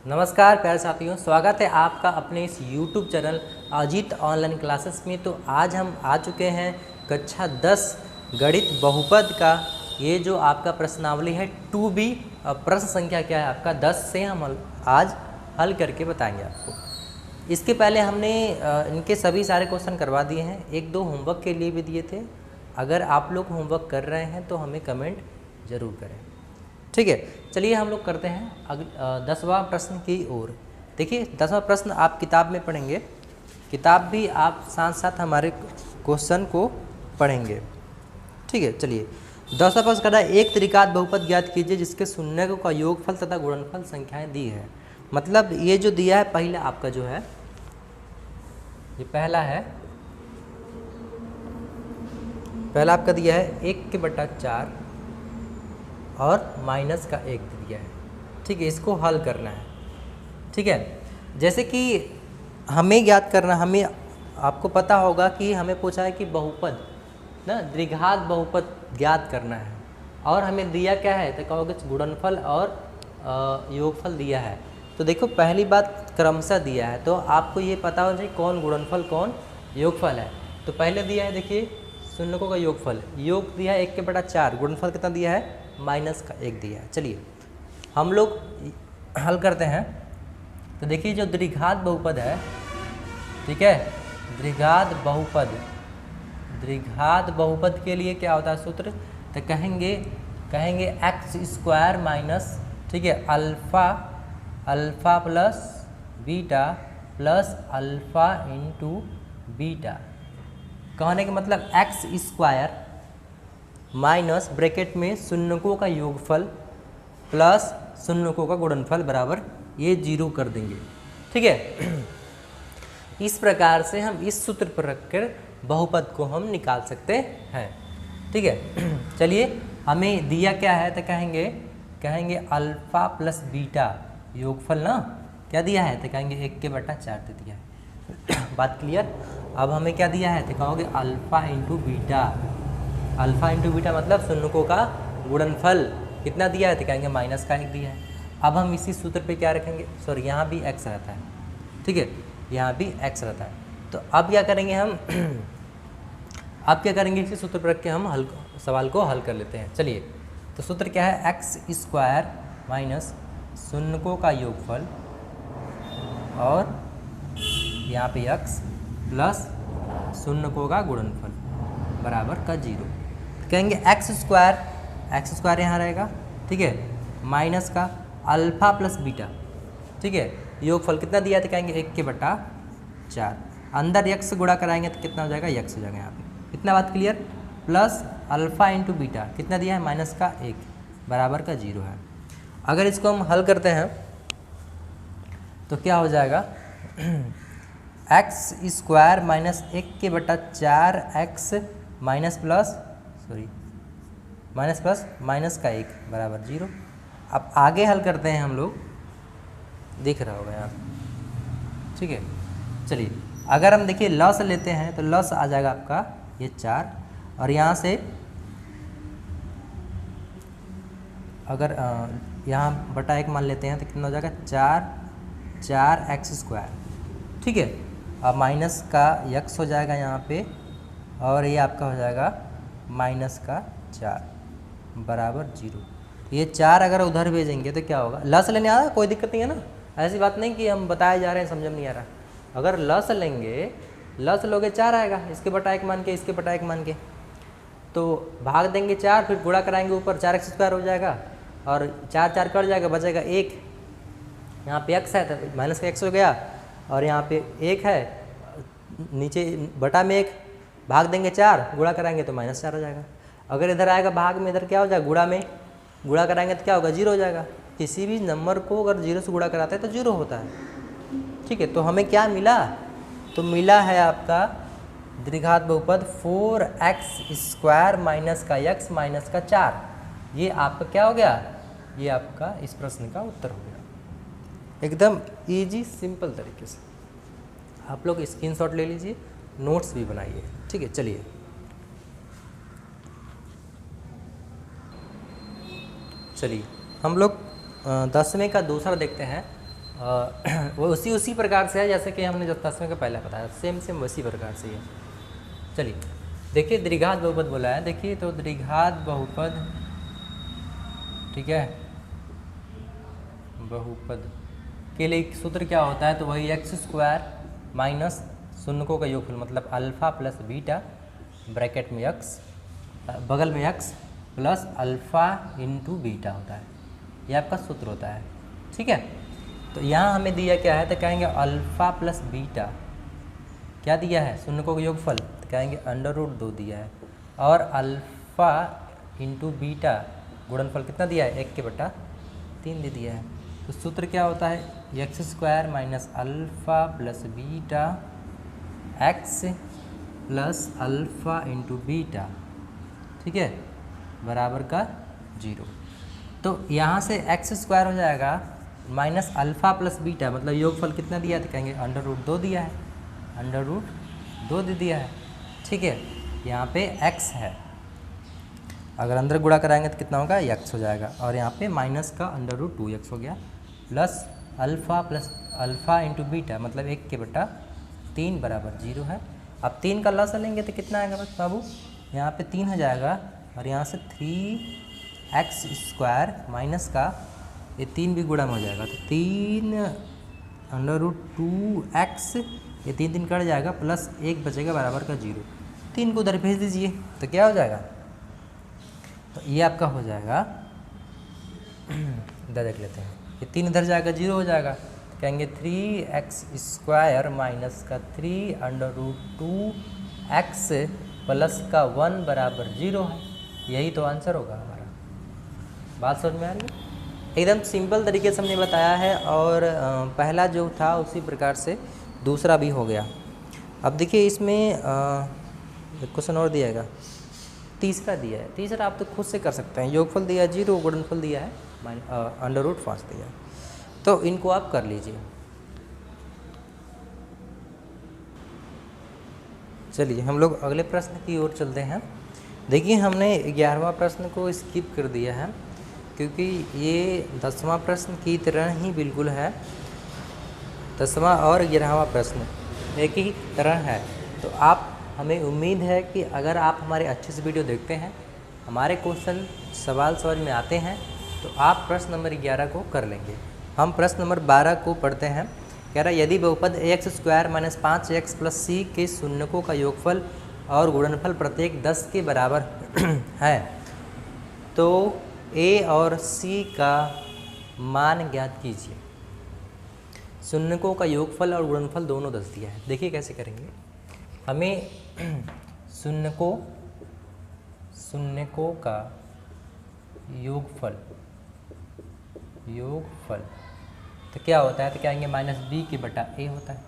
नमस्कार प्यारे साथियों, स्वागत है आपका अपने इस YouTube channel Ajit online classes में। तो आज हम आ चुके हैं कक्षा 10 गणित बहुपद का ये जो आपका प्रश्नावली है 2B। प्रश्न संख्या क्या है आपका 10 से हम आज हल करके बताएंगे आपको। इसके पहले हमने इनके सभी सारे क्वेश्चन करवा दिए हैं, एक दो होमवर्क के लिए भी दिए थे। अगर आप लोग होमवर्क कर रहे हैं तो हमें कमेंट ज़रूर करें, ठीक है। चलिए हम लोग करते हैं 10वां प्रश्न की ओर। देखिए 10वां प्रश्न आप किताब में पढ़ेंगे, किताब भी आप साथ साथ हमारे क्वेश्चन को पढ़ेंगे, ठीक है। चलिए 10वां प्रश्न कहता है एक त्रिघात बहुपद ज्ञात कीजिए जिसके शून्य का योगफल तथा गुणनफल संख्याएं दी है। मतलब ये जो दिया है पहला आपका जो है ये पहला आपका दिया है 1/4 और माइनस का 1 दिया है, ठीक है। इसको हल करना है, ठीक है। जैसे कि हमें ज्ञात करना, हमें आपको पता होगा कि हमें पूछा है कि बहुपद ना द्विघात बहुपद ज्ञात करना है और हमें दिया क्या है तो कहोगे गुणनफल और योगफल दिया है। तो देखो पहली बात क्रमशः दिया है तो आपको ये पता होना चाहिए कौन गुणनफल कौन योगफल है। तो पहले दिया है देखिए शून्यकों का योगफल, योग दिया है 1/4, गुणनफल कितना दिया है माइनस का 1 दिया है। चलिए हम लोग हल करते हैं। तो देखिए जो द्विघात बहुपद है, ठीक है, द्विघात बहुपद के लिए क्या होता है सूत्र, तो कहेंगे x² माइनस, ठीक है, alpha plus beta plus alpha into beta. कहने का मतलब x² माइनस ब्रैकेट में शून्यकों का योगफल प्लस शून्यकों का गुणनफल बराबर ये 0 कर देंगे, ठीक है। इस प्रकार से हम इस सूत्र पर रखकर बहुपद को हम निकाल सकते हैं, ठीक है। चलिए हमें दिया क्या है तो कहेंगे अल्फ़ा प्लस बीटा योगफल ना क्या दिया है तो कहेंगे 1/4 दे दिया है। बात क्लियर। अब हमें क्या दिया है तो कहोगे अल्फ़ा इंटू बीटा मतलब शून्यकों का गुणनफल कितना दिया है तो कहेंगे माइनस का 1 दिया है। अब हम इसी सूत्र पे क्या रखेंगे, सॉरी यहाँ भी x रहता है, ठीक है, यहाँ भी x रहता है। तो अब क्या करेंगे हम इसी सूत्र पर रख के हम सवाल को हल कर लेते हैं। चलिए तो सूत्र क्या है x² माइनस शून्यकों का योगफल और यहाँ पे x प्लस शून्यकों का गुणनफल बराबर का 0। कहेंगे x² यहाँ रहेगा, ठीक है, माइनस का अल्फ़ा प्लस बीटा, ठीक है, योगफल कितना दिया तो कहेंगे 1/4, अंदर x गुणा कराएंगे तो कितना हो जाएगा x हो जाएगा यहाँ पे। इतना बात clear. Plus alpha into beta कितना दिया है माइनस का 1 बराबर का 0 है। अगर इसको हम हल करते हैं तो क्या हो जाएगा x² माइनस 1/4 x माइनस का 1 बराबर 0। अब आगे हल करते हैं हम लोग, दिख रहा होगा यहाँ, ठीक है। चलिए अगर हम देखिए लस लेते हैं तो लस आ जाएगा आपका ये 4 और यहाँ से अगर यहाँ बटा 1 मान लेते हैं तो कितना हो जाएगा 4x², ठीक है। अब माइनस का x हो जाएगा यहाँ पे और ये आपका हो जाएगा माइनस का 4 बराबर 0। ये 4 अगर उधर भेजेंगे तो क्या होगा, लस लेने आ रहा है कोई दिक्कत नहीं है ना, ऐसी बात नहीं कि हम बताए जा रहे हैं समझ में नहीं आ रहा। अगर लस लेंगे, लस लोगे 4 आएगा, इसके बटा 1 मान के इसके बटा 1 मान के तो भाग देंगे 4, फिर गुणा कराएंगे ऊपर 4x² हो जाएगा और 4 कट जाएगा, बचेगा 1। यहाँ पे x है तो माइनस का x हो गया और यहाँ पे 1 है, नीचे बटा में 1, भाग देंगे 4, गुणा कराएंगे तो -4 हो जाएगा। अगर इधर आएगा भाग में, इधर क्या हो जाएगा गुणा में, गुणा कराएंगे तो क्या होगा 0 हो जाएगा। किसी भी नंबर को अगर 0 से गुणा कराते हैं तो 0 होता है, ठीक है। तो हमें क्या मिला, तो मिला है आपका द्विघात बहुपद 4x² माइनस का x माइनस का 4। ये आपका क्या हो गया, ये आपका इस प्रश्न का उत्तर हो गया। एकदम इजी सिंपल तरीके से आप लोग स्क्रीनशॉट ले लीजिए, नोट्स भी बनाइए, ठीक है। चलिए हम लोग 10वें का दूसरा देखते हैं। वो उसी प्रकार से है जैसे कि हमने जो 10वें का पहले बताया, सेम उसी प्रकार से है। चलिए देखिए द्विघात बहुपद बोला है, देखिए तो द्विघात बहुपद, ठीक है, बहुपद के लिए सूत्र क्या होता है, तो वही x² माइनस शून्यकों का योगफल, मतलब अल्फ़ा प्लस बीटा ब्रैकेट में x, बगल में x plus alpha into beta होता है, ये आपका सूत्र होता है। ठीक है, तो यहाँ हमें दिया क्या है, तो कहेंगे अल्फ़ा प्लस बीटा, क्या दिया है, शून्यकों का योगफल, तो कहेंगे √2 दिया है, और अल्फ़ा इंटू बीटा गुणनफल कितना दिया है, 1/3 दे दिया है। तो सूत्र क्या होता है, x² minus alpha plus beta x plus alpha into beta, ठीक है, बराबर का 0। तो यहाँ से x² हो जाएगा माइनस अल्फ़ा प्लस बीटा, मतलब योगफल कितना दिया है, तो कहेंगे √2 दिया है, √2 दे दिया है। ठीक है, यहाँ पे x है, अगर अंदर गुणा कराएंगे तो कितना होगा, x हो जाएगा, और यहाँ पे माइनस का √2x हो गया, प्लस अल्फ़ा इंटू बीटा, मतलब 1/3 बराबर 0 है। अब 3 का लॉस लेंगे तो कितना आएगा बाबू, यहाँ पे 3 हो जाएगा, और यहाँ से 3x² माइनस का ये 3 भी गुणा में हो जाएगा, तो 3 √2x, ये 3 कट जाएगा, प्लस 1 बचेगा बराबर का 0। 3 को उधर भेज दीजिए तो क्या हो जाएगा, तो ये आपका हो जाएगा, इधर देख लेते हैं, ये 3 इधर जाएगा 0 हो जाएगा, तो कहेंगे 3x² माइनस का 3 √2x प्लस का 1 बराबर 0 है। यही तो आंसर होगा हमारा। बात समझ में आ रही है, एकदम सिंपल तरीके से हमने बताया है, और पहला जो था उसी प्रकार से दूसरा भी हो गया। अब देखिए इसमें एक क्वेश्चन और दिएगा, तीसरा दिया है, तीसरा आप तो खुद से कर सकते हैं, योगफल दिया है 0, गुणनफल दिया है √5 दिया है, तो इनको आप कर लीजिए। चलिए हम लोग अगले प्रश्न की ओर चलते हैं। देखिए हमने 11वां प्रश्न को स्किप कर दिया है, क्योंकि ये 10वां प्रश्न की तरह ही बिल्कुल है, 10वां और 11वां प्रश्न एक ही तरह है। तो आप, हमें उम्मीद है कि अगर आप हमारे अच्छे से वीडियो देखते हैं, हमारे क्वेश्चन सवाल समझ में आते हैं, तो आप प्रश्न नंबर 11 को कर लेंगे। हम प्रश्न नंबर 12 को पढ़ते हैं। कह रहा है यदि बहुपद ax² minus 5x plus c के शून्यकों का योगफल और गुणनफल प्रत्येक 10 के बराबर है, तो a और c का मान ज्ञात कीजिए। शून्यकों का योगफल और गुणनफल दोनों 10 दिया है। देखिए कैसे करेंगे, हमें शून्यकों का योगफल तो क्या होता है, तो क्या आएंगे -b/a होता है।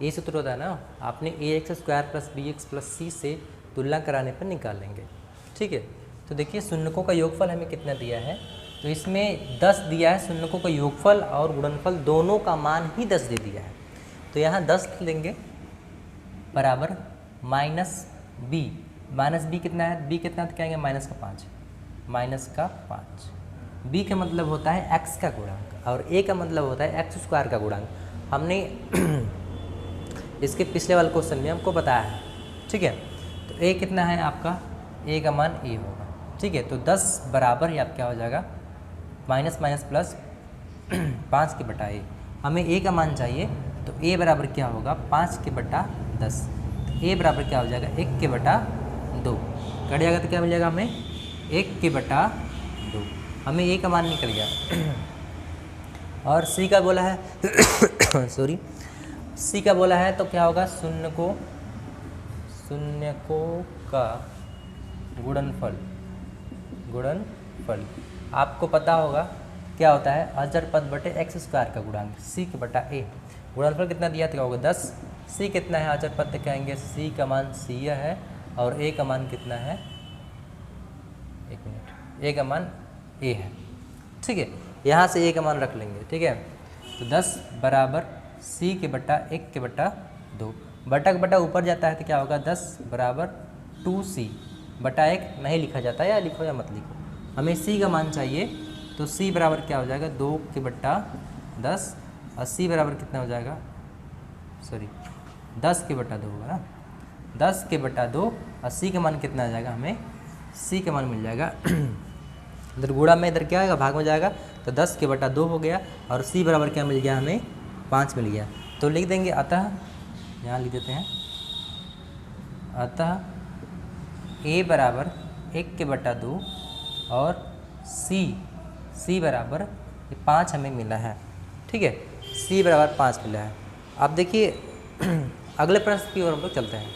ये सूत्र होता है ना, आपने ax² plus bx plus c से तुलना कराने पर निकाल लेंगे। ठीक है, तो देखिए शून्यकों का योगफल हमें कितना दिया है, तो इसमें 10 दिया है, शून्यकों का योगफल और गुणनफल दोनों का मान ही 10 दे दिया है, तो यहाँ 10 लेंगे बराबर -b। -b कितना है, b कितना, तो क्या आएंगे -5। b का मतलब होता है x का गुणांक, और a का मतलब होता है x² का गुणांक। हमने इसके पिछले वाले क्वेश्चन में हमको बताया है। ठीक है, तो a कितना है आपका, a का मान a होगा। ठीक है, तो 10 बराबर या क्या हो जाएगा, माइनस प्लस 5/a। हमें a का मान चाहिए, तो a बराबर क्या होगा, 5/10। तो a बराबर क्या हो जाएगा, 1/2। कट जाएगा तो क्या मिल जाएगा हमें, 1/2। हमें a का मान निकल गया। और c का बोला है सॉरी, c का बोला है, तो क्या होगा, शून्यकों का गुणनफल। आपको पता होगा क्या होता है, अचर पद बटे x² का गुणांक, c/a। गुणनफल कितना दिया था, क्या होगा 10। c कितना है अचर पद, तो कहेंगे c का मान c है, और a का मान कितना है, एक मिनट, a का मान a है। ठीक है, यहाँ से a का मान रख लेंगे। ठीक है, तो 10 बराबर c/1/2। बटा ऊपर जाता है तो क्या होगा, 10 बराबर 2c/1 नहीं लिखा जाता है, या लिखो या मत लिखो। हमें c का मान चाहिए, तो c बराबर क्या हो जाएगा 2 के बट्टा 10 और c बराबर कितना हो जाएगा, सॉरी 10 के बट्टा 2 होगा ना, 10 के बट्टा 2 और c का मान कितना आ जाएगा, हमें c का मान मिल जाएगा इधर गुणा में इधर क्या आएगा, भाग में जाएगा, तो 10 के बट्टा 2 हो गया और c बराबर क्या मिल गया, हमें 5 मिल गया। तो लिख देंगे अतः, यहाँ लिख देते हैं अतः a बराबर 1 के बट्टा 2 और c बराबर 5 हमें मिला है। ठीक है, c बराबर 5 मिला है। अब देखिए अगले प्रश्न की ओर हम लोग चलते हैं।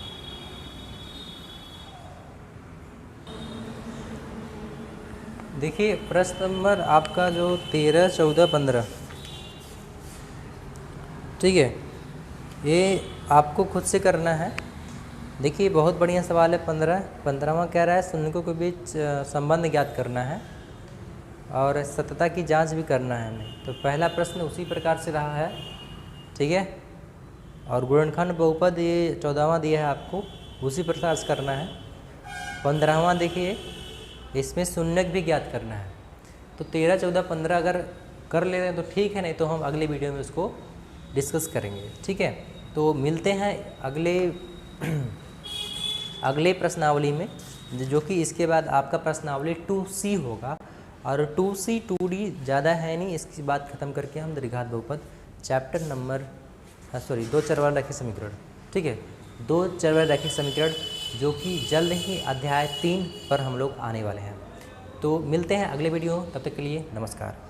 देखिए प्रश्न नंबर आपका जो 13, 14, 15, ठीक है, ये आपको खुद से करना है। देखिए बहुत बढ़िया सवाल है। 15वां कह रहा है शून्यों के बीच संबंध ज्ञात करना है और सततता की जांच भी करना है हमें। तो पहला प्रश्न उसी प्रकार से रहा है, ठीक है, और गुणनखंड बहुपद ये 14वां दिया है आपको, उसी प्रकार से करना है। 15वां देखिए इसमें शून्यक भी ज्ञात करना है। तो 13, 14, 15 अगर कर ले रहे हैं तो ठीक है, नहीं तो हम अगले वीडियो में उसको डिस्कस करेंगे। ठीक है, तो मिलते हैं अगले प्रश्नावली में, जो कि इसके बाद आपका प्रश्नावली 2C होगा। और 2C 2D ज़्यादा है नहीं, इसकी बात खत्म करके हम द्विघात बहुपद चैप्टर नंबर 2 चरवाल रैखिक समीकरण, ठीक है, 2 चरवाल रैखिक समीकरण, जो कि जल्द ही अध्याय 3 पर हम लोग आने वाले हैं। तो मिलते हैं अगले वीडियो, तब तक के लिए नमस्कार।